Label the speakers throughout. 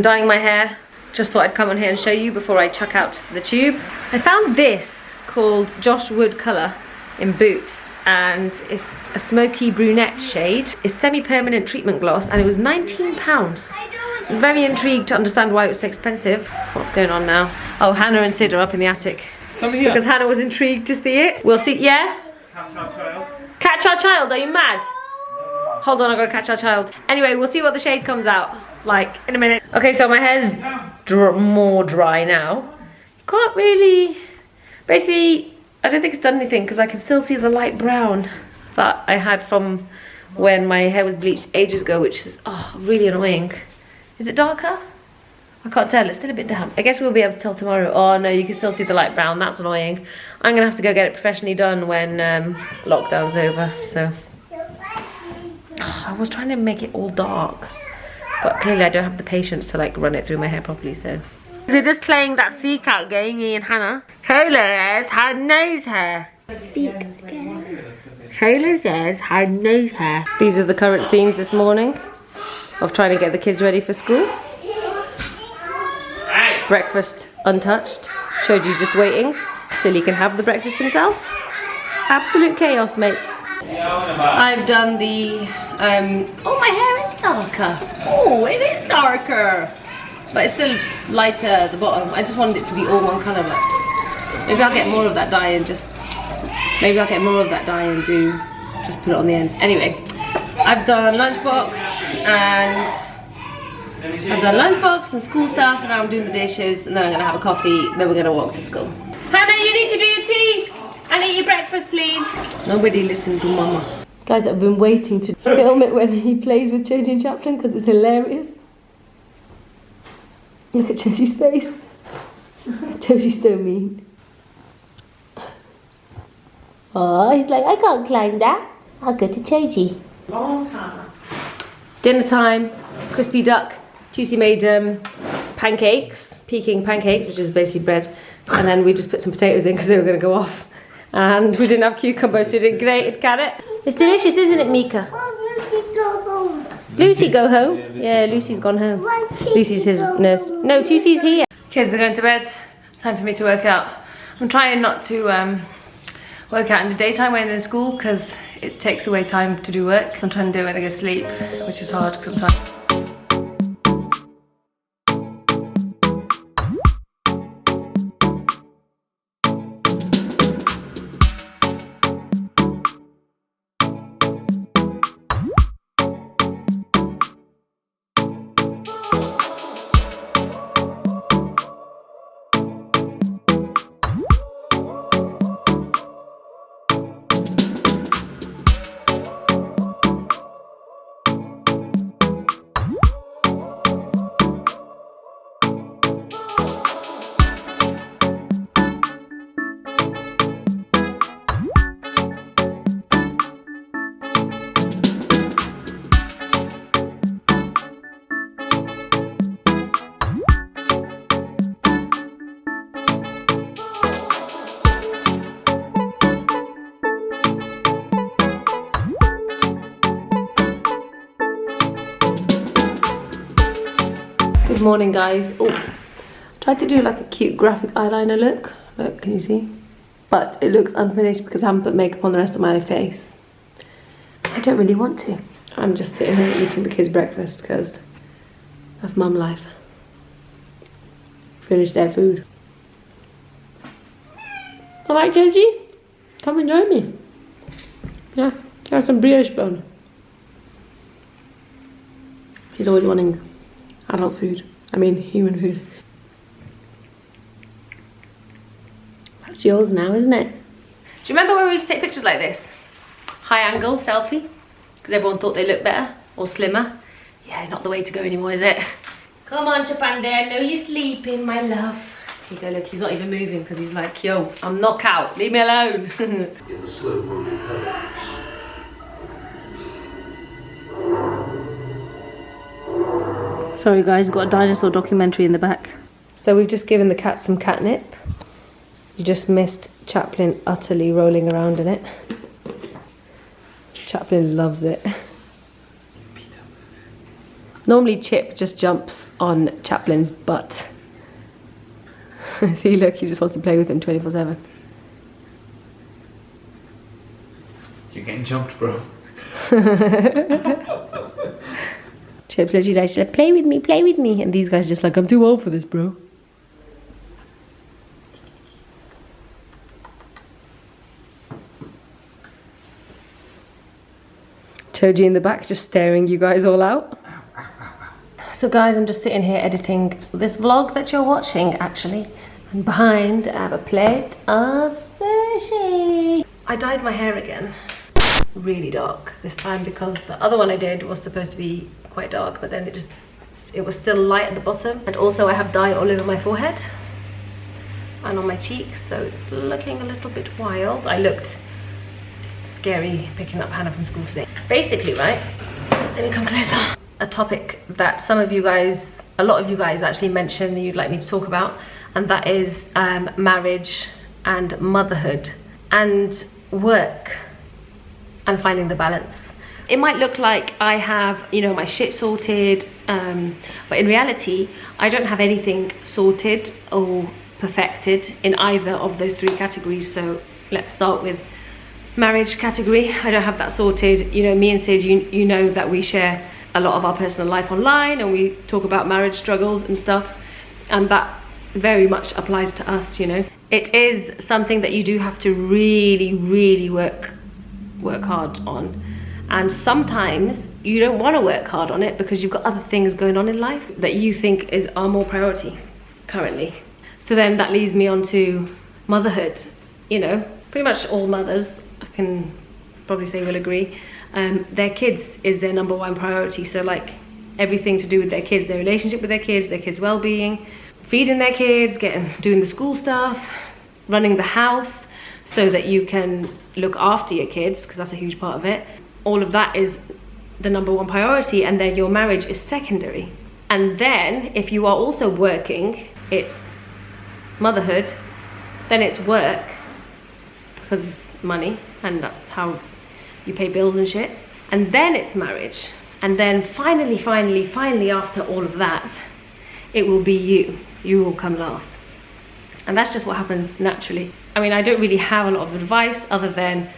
Speaker 1: Dyeing my hair. Just thought I'd come on here and show you before I chuck out the tube. I found this called Josh Wood colour in Boots, and it's a smoky brunette shade. It's semi-permanent treatment gloss and it was £19. I'm very intrigued to understand why it was so expensive. What's going on now? Oh, Hannah and Sid are up in the attic.
Speaker 2: Come here.
Speaker 1: Because Hannah was intrigued to see it. We'll see, yeah?
Speaker 2: Catch our child.
Speaker 1: Catch our child, are you mad? Hold on, I've got to catch our child. Anyway, we'll see what the shade comes out like in a minute. Okay, so my hair's more dry now. You can't really, basically, I don't think it's done anything because I can still see the light brown that I had from when my hair was bleached ages ago, which is really annoying. Is it darker? I can't tell, it's still a bit damp. I guess we'll be able to tell tomorrow. Oh no, you can still see the light brown, that's annoying. I'm gonna have to go get it professionally done when lockdown's over, so. I was trying to make it all dark, but clearly I don't have the patience to like run it through my hair properly, so. They're just playing that seek out game, me and Hannah. Taylor says her nose hair. Speak again. Taylor says her nose hair. These are the current scenes this morning of trying to get the kids ready for school. Breakfast untouched. Choji's just waiting till he can have the breakfast himself. Absolute chaos, mate. I've done the, oh, my hair is darker. Oh, it is darker. But it's still lighter at the bottom. I just wanted it to be all one colour, but maybe I'll get more of that dye and just, just put it on the ends. Anyway, I've done lunchbox and school stuff, and now I'm doing the dishes, and then I'm gonna have a coffee, then we're gonna walk to school. Hannah, you need to do your tea and eat your breakfast, please. Nobody listened to Mama. Guys, I've been waiting to film it when he plays with Choji and Chaplin because it's hilarious. Look at Choji's face. Choji's so mean. Oh, he's like, I can't climb that. I'll go to Choji.
Speaker 2: Long time.
Speaker 1: Dinner time, crispy duck. Tusi made pancakes, Peking pancakes, which is basically bread. And then we just put some potatoes in because they were going to go off. And we didn't have cucumber, so we did grated carrot. It's delicious, isn't it, Mika?
Speaker 3: Lucy go home.
Speaker 1: Lucy go home? Yeah, Lucy's gone home. Lucy's his nurse. No, Tusi's here. Kids are going to bed. Time for me to work out. I'm trying not to work out in the daytime when they're in school because it takes away time to do work. I'm trying to do it when I go to sleep, which is hard sometimes. Good morning, guys. Oh, tried to do like a cute graphic eyeliner look. Look, can you see? But it looks unfinished because I haven't put makeup on the rest of my face. I don't really want to. I'm just sitting here eating the kids' breakfast because that's mum life. Finish their food. Alright, Joji? Come and join me. Yeah, have some brioche bun. He's always wanting adult food. I mean, human food. That's yours now, isn't it? Do you remember when we used to take pictures like this? High angle selfie? Because everyone thought they looked better or slimmer. Yeah, not the way to go anymore, is it? Come on, Chapanda, I know you're sleeping, my love. Here you go, look, he's not even moving because he's like, yo, I'm knocked out, leave me alone.
Speaker 4: In the slow moving color.
Speaker 1: Sorry guys, we've got a dinosaur documentary in the back. So we've just given the cat some catnip. You just missed Chaplin utterly rolling around in it. Chaplin loves it. Normally Chip just jumps on Chaplin's butt. See, look, he just wants to play with him 24/7.
Speaker 5: You're getting jumped, bro.
Speaker 1: Chip's literally like, she said, play with me. And these guys are just like, I'm too old for this, bro. Choji in the back just staring you guys all out. So guys, I'm just sitting here editing this vlog that you're watching actually. And behind I have a plate of sushi. I dyed my hair again. Really dark this time because the other one I did was supposed to be quite dark, but then it was still light at the bottom. And also I have dye all over my forehead and on my cheeks, so it's looking a little bit wild. I looked scary picking up Hannah from school today. Basically, right, let me come closer. A topic that some of you guys, a lot of you guys actually mentioned you'd like me to talk about, and that is marriage and motherhood and work and finding the balance. It might look like I have, you know, my shit sorted, but in reality, I don't have anything sorted or perfected in either of those three categories. So let's start with marriage category. I don't have that sorted. You know, me and Sid, you know that we share a lot of our personal life online and we talk about marriage struggles and stuff, and that very much applies to us, you know. It is something that you do have to really work hard on, and sometimes you don't want to work hard on it because you've got other things going on in life that you think are more priority currently. So then that leads me on to motherhood. You know, pretty much all mothers, I can probably say, will agree, their kids is their number one priority. So like everything to do with their kids, their relationship with their kids' well-being, feeding their kids, doing the school stuff, running the house so that you can look after your kids, because that's a huge part of it. All of that is the number one priority, and then your marriage is secondary. And then if you are also working, it's motherhood, then it's work, because it's money and that's how you pay bills and shit. And then it's marriage. And then finally after all of that, it will be you. You will come last. And that's just what happens naturally. I mean, I don't really have a lot of advice other than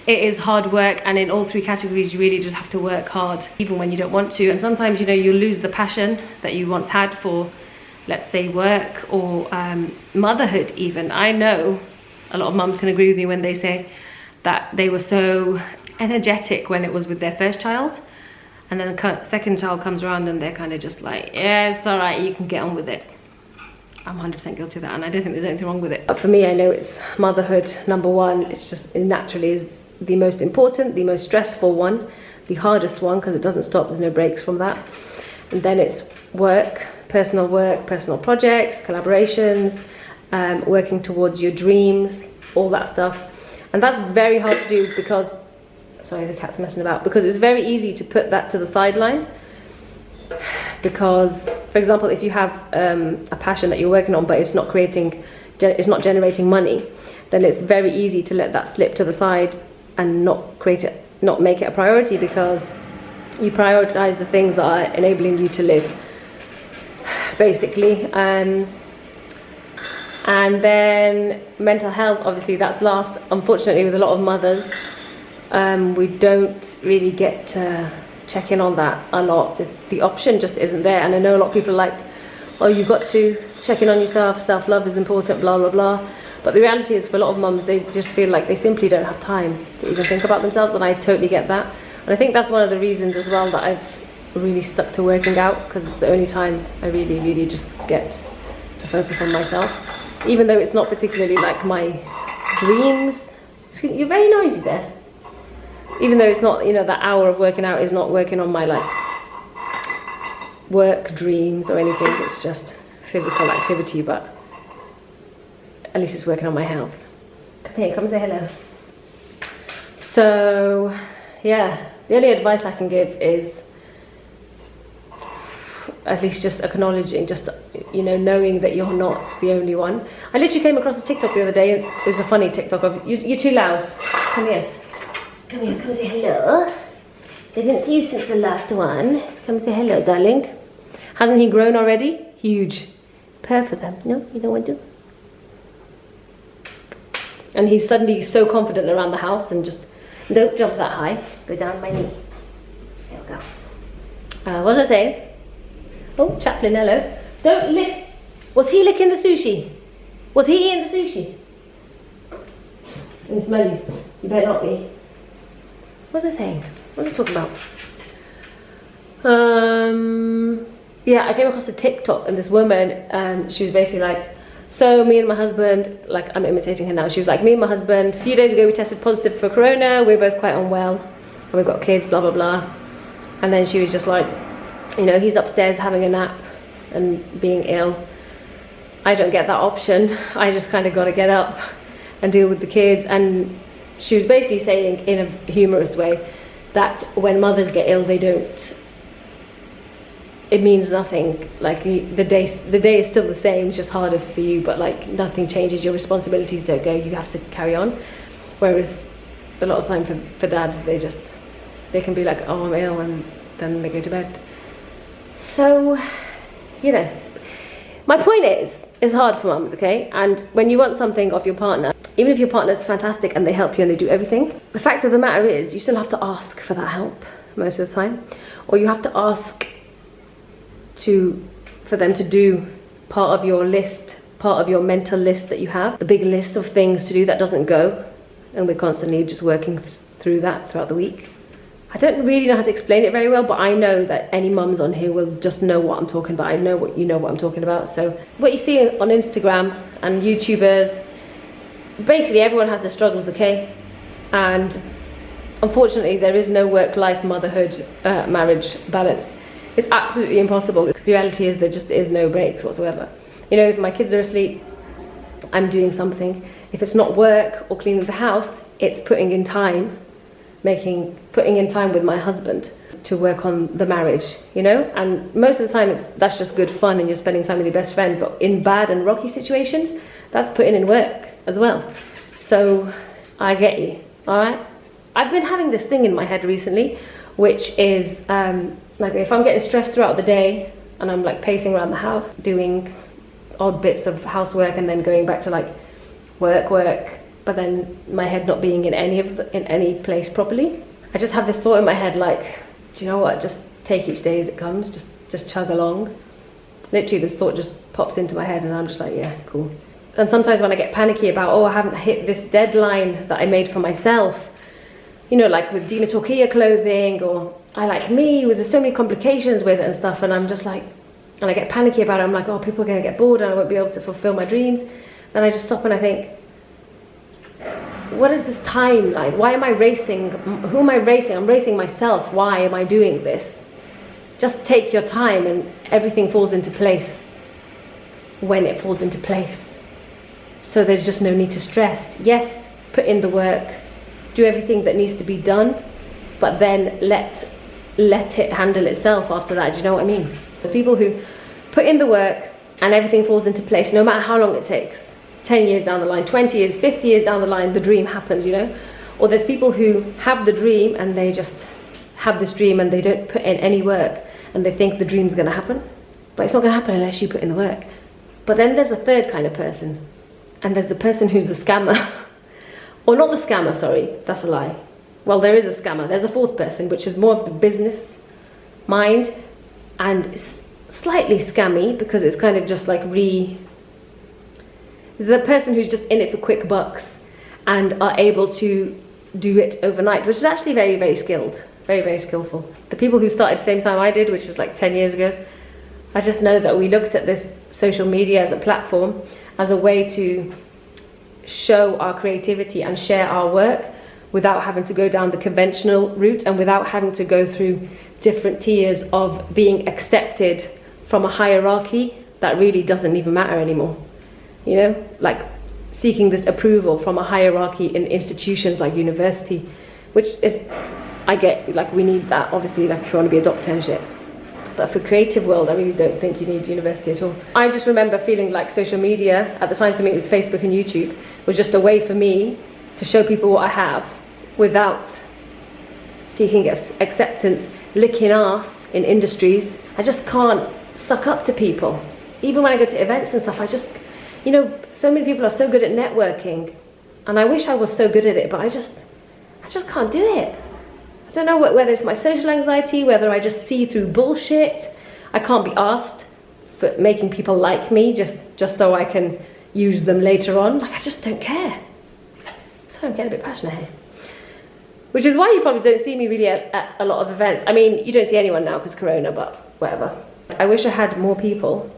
Speaker 1: it is hard work, and in all three categories you really just have to work hard even when you don't want to. And sometimes, you know, you lose the passion that you once had for, let's say, work or motherhood even. I know a lot of mums can agree with me when they say that they were so energetic when it was with their first child, and then the second child comes around and they're kind of just like, yeah, it's all right, you can get on with it. I'm 100% guilty of that, and I don't think there's anything wrong with it. But for me, I know it's motherhood number one. It's just, it naturally is the most important, the most stressful one, the hardest one, because it doesn't stop, there's no breaks from that. And then it's work, personal projects, collaborations, working towards your dreams, all that stuff. And that's very hard to do because, sorry, the cat's messing about, because it's very easy to put that to the sideline. Because, for example, if you have a passion that you're working on but it's not generating money, then it's very easy to let that slip to the side and not make it a priority, because you prioritize the things that are enabling you to live, basically. And then mental health, obviously that's last. Unfortunately, with a lot of mothers, we don't really get to check in on that a lot. The option just isn't there. And I know a lot of people are like, oh, you've got to check in on yourself, self-love is important, blah blah blah. But the reality is, for a lot of mums, they just feel like they simply don't have time to even think about themselves, and I totally get that. And I think that's one of the reasons as well that I've really stuck to working out, because it's the only time I really just get to focus on myself. Even though it's not particularly like my dreams. You're very noisy there. Even though it's not, you know, that hour of working out is not working on my like work dreams or anything, it's just physical activity, but at least it's working on my health. Come here, come say hello. So yeah, the only advice I can give is at least just acknowledging, just, you know, knowing that you're not the only one. I literally came across a TikTok the other day, and it was a funny TikTok of, you're too loud. Come here, come say hello. They didn't see you since the last one. Come say hello, darling. Hasn't he grown already? Huge. Purr for them. No, you don't want to? And he's suddenly so confident around the house and just, don't jump that high. Go down my knee. There we go. What was I saying? Oh, Chaplin, hello. Don't lick. Was he licking the sushi? Was he eating the sushi? And smell you. You better not be. What was I saying? What was I talking about? Yeah, I came across a TikTok and this woman, she was basically like, so me and my husband, like I'm imitating her now, she was like, me and my husband, a few days ago we tested positive for corona, we're both quite unwell, and we've got kids, blah blah blah. And then she was just like, you know, he's upstairs having a nap and being ill. I don't get that option. I just kind of got to get up and deal with the kids. And she was basically saying in a humorous way that when mothers get ill, they don't, it means nothing. Like the day is still the same, it's just harder for you, but like nothing changes, your responsibilities don't go, you have to carry on. Whereas a lot of time for dads, they can be like, oh, I'm ill, and then they go to bed. So, you know, my point is, it's hard for mums, okay? And when you want something of your partner, even if your partner's fantastic and they help you and they do everything, the fact of the matter is you still have to ask for that help most of the time. Or you have to ask for them to do part of your list, part of your mental list that you have, the big list of things to do that doesn't go, and we're constantly just working through that throughout the week. I don't really know how to explain it very well, but I know that any mums on here will just know what I'm talking about. I know what you know what I'm talking about. So what you see on Instagram and YouTubers, basically everyone has their struggles, okay? And unfortunately there is no work-life, motherhood, marriage balance. It's absolutely impossible, because the reality is there just is no breaks whatsoever. You know, if my kids are asleep, I'm doing something. If it's not work or cleaning the house, it's putting in time with my husband to work on the marriage, you know? And most of the time that's just good fun and you're spending time with your best friend, but in bad and rocky situations, that's putting in work as well. So I get you, all right? I've been having this thing in my head recently, which is like if I'm getting stressed throughout the day and I'm like pacing around the house, doing odd bits of housework and then going back to like work, but then my head not being in any place properly. I just have this thought in my head like, do you know what, just take each day as it comes, just chug along. Literally this thought just pops into my head and I'm just like, yeah, cool. And sometimes when I get panicky about, oh, I haven't hit this deadline that I made for myself, you know, like with Dina Torquilla clothing, or I like me, with there's so many complications with it and stuff, and I'm just like, and I get panicky about it, I'm like, oh, people are gonna get bored and I won't be able to fulfill my dreams. Then I just stop and I think, what is this timeline? Why am I racing? Who am I racing? I'm racing myself. Why am I doing this? Just take your time and everything falls into place when it falls into place. So there's just no need to stress. Yes, put in the work, do everything that needs to be done, but then let it handle itself after that. Do you know what I mean? There's people who put in the work and everything falls into place no matter how long it takes. 10 years down the line, 20 years, 50 years down the line, the dream happens, you know? Or there's people who have the dream and they just have this dream and they don't put in any work and they think the dream's gonna happen. But it's not gonna happen unless you put in the work. But then there's a third kind of person, and there's the person who's the scammer. Or not the scammer, sorry, that's a lie. Well, there is a scammer. There's a fourth person, which is more of the business mind, and it's slightly scammy because it's kind of just like the person who's just in it for quick bucks and are able to do it overnight, which is actually very, very skilled, very, very skillful. The people who started the same time I did, which is like 10 years ago, I just know that we looked at this social media as a platform, as a way to show our creativity and share our work without having to go down the conventional route and without having to go through different tiers of being accepted from a hierarchy that really doesn't even matter anymore. You know, like seeking this approval from a hierarchy in institutions like university, which is, I get, like we need that obviously, like if you want to be a doctor and shit. But for creative world, I really don't think you need university at all. I just remember feeling like social media, at the time for me it was Facebook and YouTube, was just a way for me to show people what I have without seeking acceptance, licking arse in industries. I just can't suck up to people. Even when I go to events and stuff, I just, you know, so many people are so good at networking, and I wish I was so good at it, but I just can't do it. I don't know whether it's my social anxiety, whether I just see through bullshit. I can't be asked for making people like me just so I can use them later on. Like, I just don't care. So I'm getting a bit passionate here. Which is why you probably don't see me really at a lot of events. I mean, you don't see anyone now because Corona, but whatever. I wish I had more people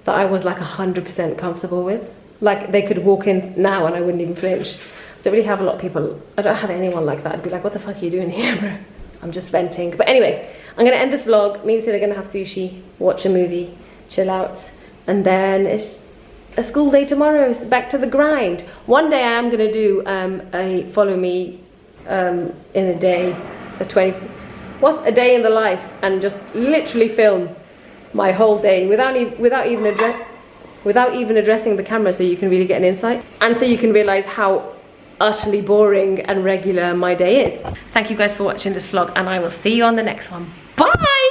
Speaker 1: that I was like 100% comfortable with. Like, they could walk in now and I wouldn't even flinch. I don't really have a lot of people. I don't have anyone like that. I'd be like, what the fuck are you doing here, bro? I'm just venting. But anyway, I'm gonna end this vlog. Me and Sid are gonna have sushi, watch a movie, chill out, and then it's a school day tomorrow. It's back to the grind. One day I am gonna do a follow me in a day, a day in the life, and just literally film my whole day without even addressing the camera, so you can really get an insight and so you can realize how utterly boring and regular my day is. Thank you guys for watching this vlog, and I will see you on the next one.